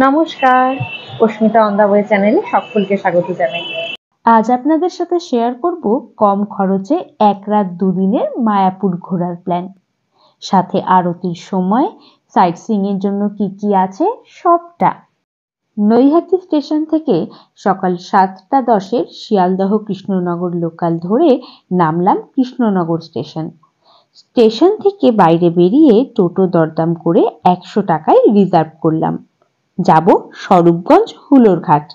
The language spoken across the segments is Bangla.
নমস্কার, অস্মিতা অন দ্য ওয়ে চ্যানেলে সকলকে স্বাগত জানাই। আজ আপনাদের সাথে শেয়ার করব কম খরচে এক রাত দুদিনের মায়াপুর ঘোরার প্ল্যান, সাথে আরতির সময় সাইট সিইং এর জন্য কি কি আছে সবটা। নৈহাটি স্টেশন থেকে সকাল 7:10 শিয়ালদহ কৃষ্ণনগর লোকাল ধরে নামলাম কৃষ্ণনগর স্টেশন। স্টেশন থেকে বাইরে বেরিয়ে টোটো দরদাম করে 100 টাকায় রিজার্ভ করলাম। যাব স্বরূপগঞ্জ হুলোর ঘাট।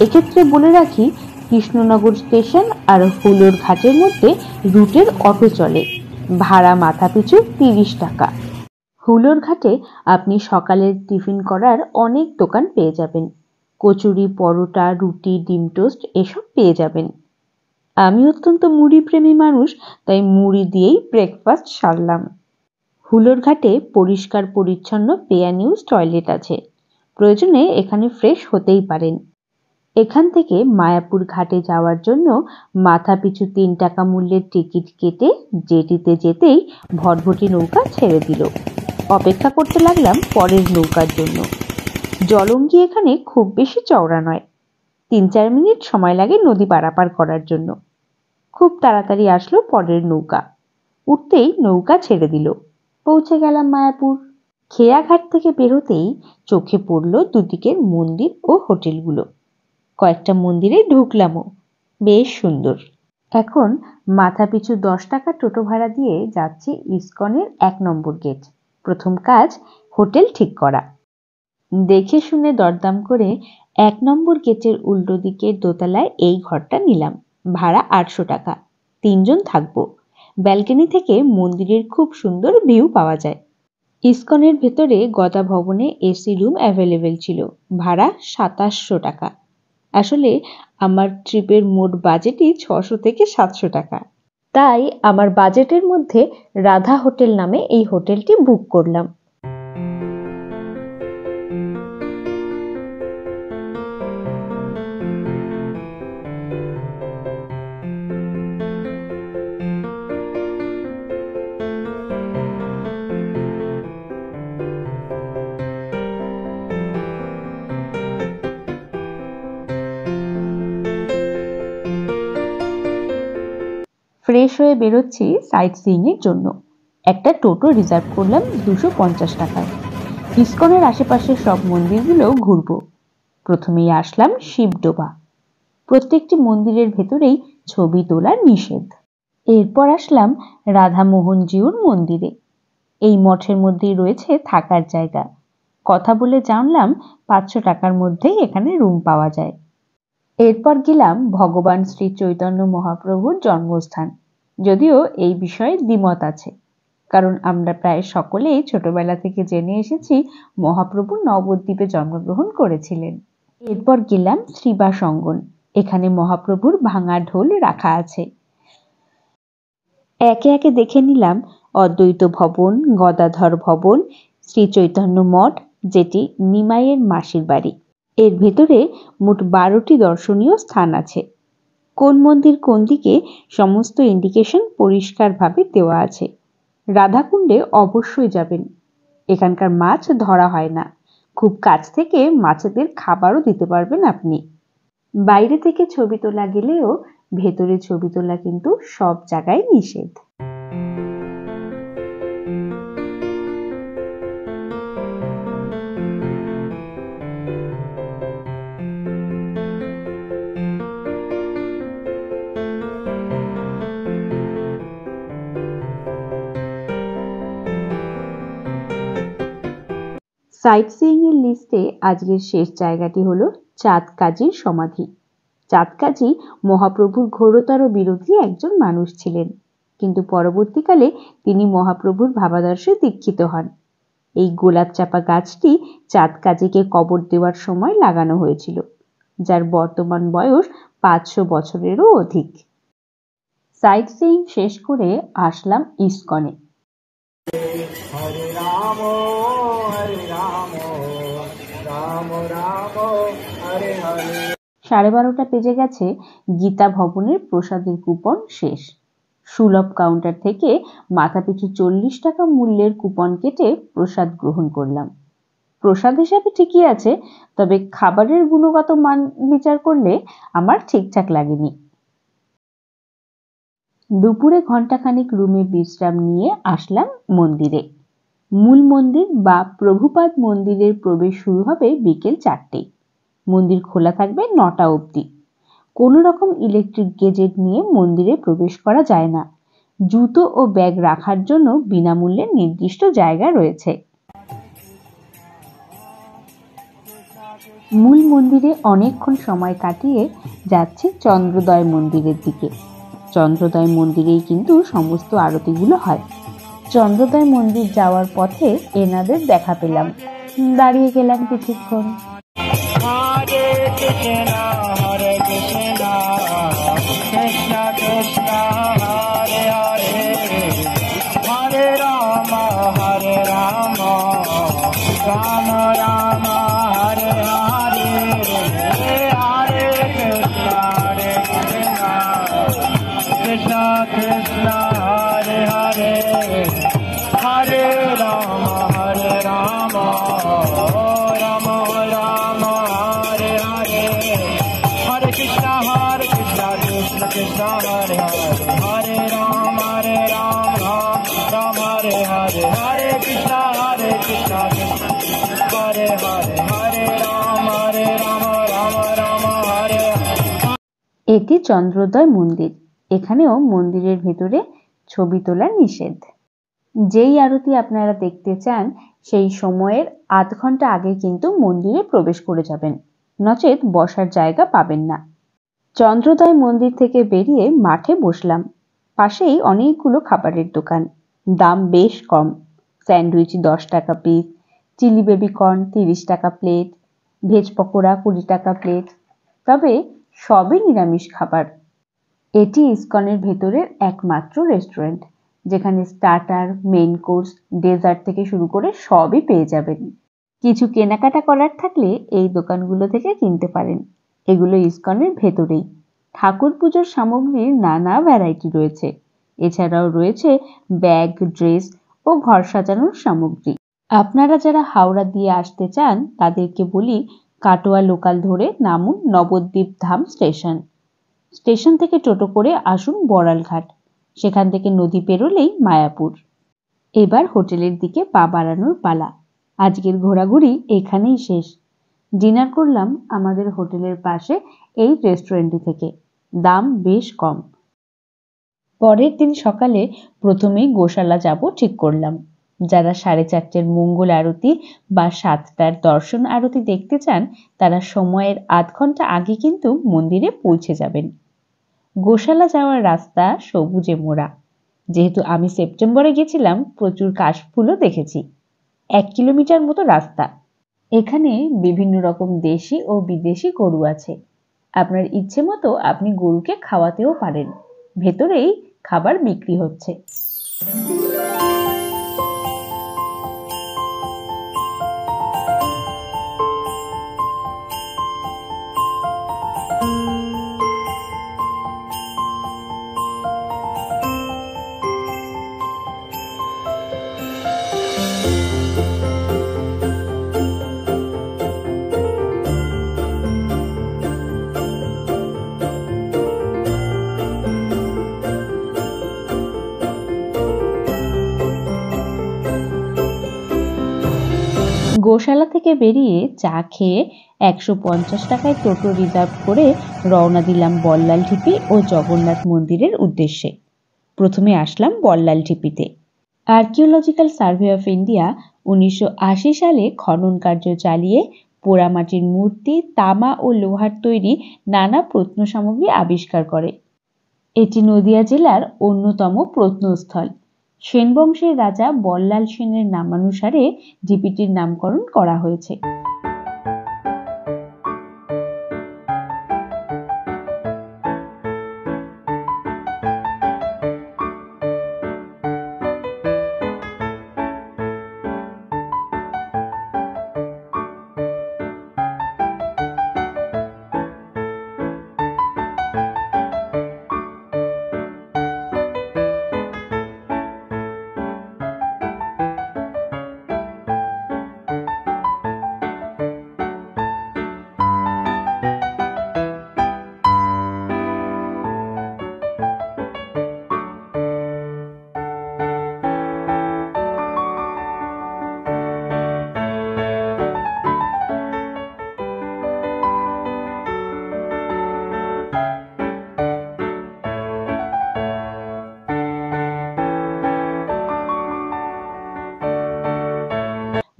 এক্ষেত্রে বলে রাখি, কৃষ্ণনগর স্টেশন আর হুলোর ঘাটের মধ্যে রুটের অটো চলে, ভাড়া মাথাপিছু 30 টাকা। হুলোর ঘাটে আপনি সকালের টিফিন করার অনেক দোকান পেয়ে যাবেন, কচুরি, পরোটা, রুটি, ডিম টোস্ট এসব পেয়ে যাবেন। আমি অত্যন্ত মুড়ি প্রেমী মানুষ, তাই মুড়ি দিয়েই ব্রেকফাস্ট সারলাম। হুলোর ঘাটে পরিষ্কার পরিচ্ছন্ন পেয়ার ইউজ টয়লেট আছে, প্রয়োজনে এখানে ফ্রেশ হতেই পারেন। এখান থেকে মায়াপুর ঘাটে যাওয়ার জন্য মাথাপিছু 3 টাকা মূল্যের টিকিট কেটে জেটিতে যেতেই ভটভটি নৌকা ছেড়ে দিল। অপেক্ষা করতে লাগলাম পরের নৌকার জন্য। জলঙ্গি এখানে খুব বেশি চওড়া নয়, 3-4 মিনিট সময় লাগে নদী পারাপার করার জন্য। খুব তাড়াতাড়ি আসলো পরের নৌকা, উঠতেই নৌকা ছেড়ে দিল। পৌঁছে গেলাম মায়াপুর। খেয়াঘাট থেকে বেরোতেই চোখে পড়ল দুদিকের মন্দির ও হোটেলগুলো। কয়েকটা মন্দিরে ঢুকলামও, বেশ সুন্দর। এখন মাথাপিছু 10 টাকা টোটো ভাড়া দিয়ে যাচ্ছি ইসকনের 1 নম্বর গেট। প্রথম কাজ হোটেল ঠিক করা। দেখে শুনে দরদাম করে 1 নম্বর গেটের উল্টো দিকের দোতলায় এই ঘরটা নিলাম, ভাড়া 800 টাকা। 3 জন থাকবো। ব্যালকনি থেকে মন্দিরের খুব সুন্দর ভিউ পাওয়া যায়। ইসকনের ভেতরে গদা ভবনে এসি রুম অ্যাভেলেবেল ছিল, ভাড়া 2700 টাকা। আসলে আমার ট্রিপের মোট বাজেটই 600 থেকে 700 টাকা, তাই আমার বাজেটের মধ্যে রাধা হোটেল নামে এই হোটেলটি বুক করলাম। ফ্রেশ হয়ে বেরোচ্ছি সাইট সিইং এর জন্য। একটা টোটো রিজার্ভ করলাম 250 টাকায়। ইসকনের আশেপাশের সব মন্দিরগুলো ঘুরবো। প্রথমেই আসলাম শিবডোবা। প্রত্যেকটি মন্দিরের ভেতরেই ছবি তোলা নিষেধ। এরপর আসলাম রাধামোহনজিউর মন্দিরে। এই মঠের মধ্যেই রয়েছে থাকার জায়গা। কথা বলে জানলাম 500 টাকার মধ্যেই এখানে রুম পাওয়া যায়। এরপর গেলাম ভগবান শ্রী চৈতন্য মহাপ্রভুর জন্মস্থান। যদিও এই বিষয়ে দ্বিমত আছে, কারণ আমরা প্রায় সকলেই ছোটবেলা থেকে জেনে এসেছি মহাপ্রভু নবদ্বীপে জন্মগ্রহণ করেছিলেন। এরপর গেলাম শ্রীবাস অঙ্গন। এখানে মহাপ্রভুর ভাঙা ঢোল রাখা আছে। একে একে দেখে নিলাম অদ্বৈত ভবন, গদাধর ভবন, শ্রী চৈতন্য মঠ, যেটি নিমাইয়ের মাসির বাড়ি। এর ভেতরে মোট 12টি দর্শনীয় স্থান আছে। কোন মন্দির কোন দিকে সমস্ত ইন্ডিকেশন পরিষ্কারভাবে দেওয়া আছে। রাধাকুণ্ডে অবশ্যই যাবেন। এখানকার মাছ ধরা হয় না, খুব কাছ থেকে মাছেদের খাবারও দিতে পারবেন আপনি। বাইরে থেকে ছবি তোলা গেলেও ভেতরে ছবি তোলা কিন্তু সব জায়গায় নিষেধ। সাইট সিইং এর লিস্টে আজকের শেষ জায়গাটি হলো চাঁদ কাজীর সমাধি। চাঁদ কাজী মহাপ্রভুর ঘোরতর বিরোধী একজন মানুষ ছিলেন, কিন্তু পরবর্তীকালে তিনি মহাপ্রভুর ভাবাদর্শে দীক্ষিত হন। এই গোলাপ চাপা গাছটি চাঁদ কাজীকে কবর দেওয়ার সময় লাগানো হয়েছিল, যার বর্তমান বয়স 500 বছরেরও অধিক। সাইট সিইং শেষ করে আসলাম ইসকনে। হরে রাম হরে রাম রাম রাম হরে হরে। 12:30 বেজে গেছে। গীতা ভবনের প্রসাদের কুপন শেষ। সুলভ কাউন্টার থেকে মাথাপিছু 40 টাকা মূল্যের কুপন কেটে প্রসাদ গ্রহণ করলাম। প্রসাদ হিসাবে ঠিকই আছে, তবে খাবারের গুণগত মান বিচার করলে আমার ঠিকঠাক লাগেনি। দুপুরে ঘন্টাখানিক রুমে বিশ্রাম নিয়ে আসলাম মন্দিরে। মূল মন্দির বা প্রভুপাদ মন্দিরের প্রবেশ শুরু হবে বিকেল 4টে। মন্দির খোলা থাকবে 9টা অবধি। কোনো রকম ইলেকট্রিক গেজেট নিয়ে মন্দিরে প্রবেশ করা যায় না। জুতো ও ব্যাগ রাখার জন্য বিনামূল্যে নির্দিষ্ট জায়গা রয়েছে। মূল মন্দিরে অনেকক্ষণ সময় কাটিয়ে যাচ্ছি চন্দ্রোদয় মন্দিরের দিকে। চন্দ্রোদয় মন্দিরেই কিন্তু সমস্ত আরতিগুলো হয়। চন্দ্রোদয় মন্দির যাওয়ার পথে এনাদের দেখা পেলাম, দাঁড়িয়ে গেলাম কিছুক্ষণ। হরে কৃষ্ণ হরে কৃষ্ণ কৃষ্ণ কৃষ্ণ হরে হরে হরে রাম রাম রাম হরে হরে হরে কৃষ্ণ কৃষ্ণ কৃষ্ণ হরে হরে হরে রাম রাম রাম হরে হরে হরে কৃষ্ণ কৃষ্ণ কৃষ্ণ হরে হরে হরে রাম রাম রাম হরে হরে হরে কৃষ্ণ কৃষ্ণ হরে হরে হরে রাম রাম রাম হরে। এটি চন্দ্রোদয় মন্দির। এখানেও মন্দিরের ভেতরে ছবি তোলা নিষেধ। যেই আরতি আপনারা দেখতে চান সেই সময়ের আধ ঘন্টা আগে কিন্তু মন্দিরে প্রবেশ করে যাবেন, নচেত বসার জায়গা পাবেন না। চন্দ্রোদয় মন্দির থেকে বেরিয়ে মাঠে বসলাম। পাশেই অনেকগুলো খাবারের দোকান, দাম বেশ কম। স্যান্ডউইচ 10 টাকা পিস, চিলি বেবি কর্ন 30 টাকা প্লেট, ভেজ পকোড়া 20 টাকা প্লেট, তবে সবই নিরামিষ খাবার। এটি ইসকনের ভেতরের একমাত্র রেস্টুরেন্ট, যেখানে স্টার্টার, মেইন কোর্স, ডেজার্ট থেকে শুরু করে সবই পেয়ে যাবেন। কিছু কেনাকাটা করার থাকলে এই দোকানগুলো থেকে কিনতে পারেন। এগুলো ইসকনের ভেতরেই। ঠাকুর পুজোর সামগ্রীর নানা ভ্যারাইটি রয়েছে। এছাড়াও রয়েছে ব্যাগ, ড্রেস ও ঘর সাজানোর সামগ্রী। আপনারা যারা হাওড়া দিয়ে আসতে চান তাদেরকে বলি, কাটোয়া লোকাল ধরে নামুন নবদ্বীপ ধাম স্টেশন। স্টেশন থেকে টোটো করে আসুন বড়ালঘাট, সেখান থেকে নদী পেরোলেই মায়াপুর। এবার হোটেলের দিকে পা বাড়ানোর পালা। আজকের ঘোরাঘুরি এখানেই শেষ। ডিনার করলাম আমাদের হোটেলের পাশে এই রেস্টুরেন্টটি থেকে, দাম বেশ কম। পরের দিন সকালে প্রথমেই গোশালা যাব ঠিক করলাম। যারা 4:30-এর মঙ্গল আরতি বা 7টার দর্শন আরতি দেখতে চান তারা সময়ের আধ ঘন্টা আগে কিন্তু মন্দিরে পৌঁছে যাবেন। গোশালা যাওয়ার রাস্তা সবুজে মোড়া। যেহেতু আমি সেপ্টেম্বরে গেছিলাম, প্রচুর কাশফুলও দেখেছি। 1 কিলোমিটার মতো রাস্তা। এখানে বিভিন্ন রকম দেশি ও বিদেশি গরু আছে। আপনার ইচ্ছে মতো আপনি গরুকে খাওয়াতেও পারেন। ভেতরেই খাবার বিক্রি হচ্ছে। গোশালা থেকে বেরিয়ে চা খেয়ে 150 টাকায় টোটো রিজার্ভ করে রওনা দিলাম বল্লাল ঢিপি ও জগন্নাথ মন্দিরের উদ্দেশ্যে। প্রথমে আসলাম বল্লাল ঢিপিতে। আর্কিওলজিক্যাল সার্ভে অফ ইন্ডিয়া 1980 সালে খনন কার্য চালিয়ে পোড়ামাটির মূর্তি, তামা ও লোহার তৈরি নানা প্রত্নসামগ্রী আবিষ্কার করে। এটি নদিয়া জেলার অন্যতম প্রত্নস্থল। সেন বংশের রাজা বল্লাল সেনের নামানুসারে ঢিপিটির নামকরণ করা হয়েছে।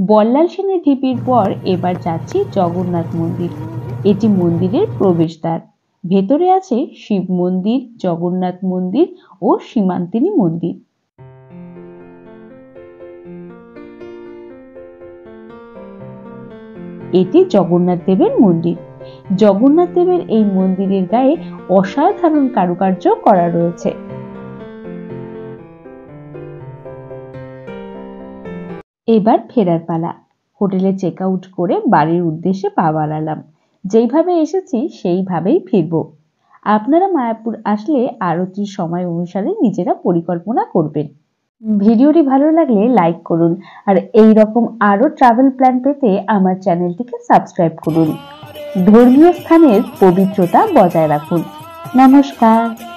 বল্লাল সেনের ঢিপির পর এবার যাচ্ছি জগন্নাথ মন্দির। এটি মন্দিরের প্রবেশদ্বার। ভেতরে আছে শিব মন্দির, জগন্নাথ মন্দির ও সীমান্তিনী মন্দির। এটি জগন্নাথ দেবের মন্দির। জগন্নাথ দেবের এই মন্দিরের গায়ে অসাধারণ কারুকার্য করা রয়েছে। এবার ফেরার পালা। হোটেলে চেক আউট করে বাড়ির উদ্দেশ্যে পা বাড়ালাম। যেইভাবে এসেছি সেইভাবেই ফিরবো। আপনারা মায়াপুর আসলে আরতির সময় অনুসারে নিজেরা পরিকল্পনা করবেন। ভিডিওটি ভালো লাগলে লাইক করুন আর এই রকম আরো ট্রাভেল প্ল্যান পেতে আমার চ্যানেলটিকে সাবস্ক্রাইব করুন। ধর্মীয় স্থানের পবিত্রতা বজায় রাখুন। নমস্কার।